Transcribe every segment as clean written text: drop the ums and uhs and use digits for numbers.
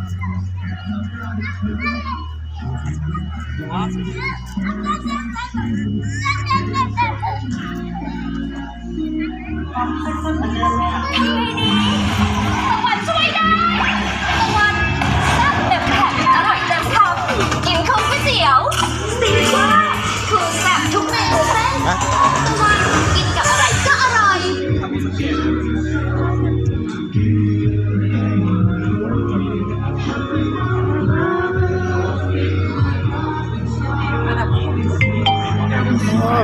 วันช่วยได้วันแซ่บเต็มแผ่นอร่อยเต็มคำกินข้าวก๋วยเตี๋ยวซีซ่าคือแซ่บทุกเมนูเส้นวันกินกับอะไรก็อร่อย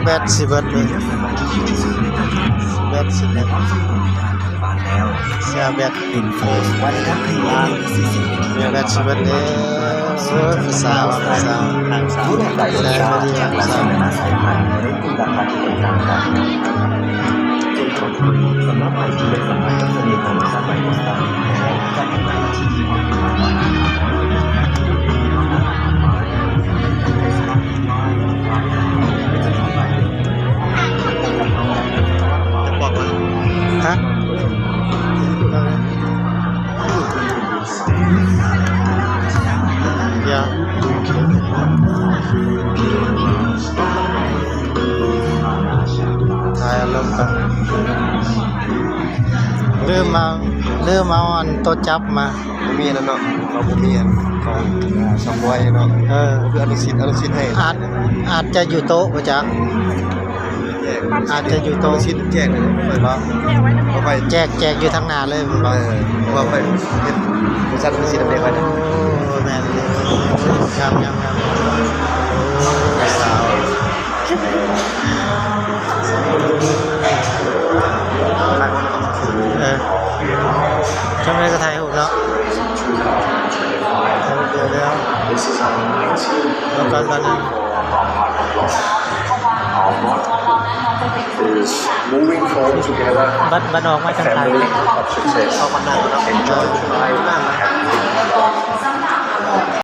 แบตสิเบิดเลยแบตสิเบิดเสียแบตอินโฟวันทักทีแบตสิเบิดเลยสาวทางสาวได้ไม่ดีทางสาวสำหรับใครที่เป็นสมัยก็จะมีความสามารถในการจัดการที่ดีบอกว่าฮะอย่าถ่ายลงกันเริ่มเอาอันตัวจับมามีนั่นเนาะเราบ่มีอันของสมวยเนาะคืออนุสิทธิ์ให้อาจจะอยู่โต๊ะประจักษ์อาจจะอยู่โต๊ะอนุสิทธิ์แจกเลยเปิดว่าเอาไปแจกอยู่ทางหน้าเลยมันบอกว่าไปเฮ็ดบริษัทอนุสิทธิ์ไว้นะโอ้แม่นเลยครับโอ้สาวทำไมก็ถ่ายหูแล้วเดี๋ยวแล้วก็ตอนนี้บัดออกมาจังไงออกมาหน้าแล้ว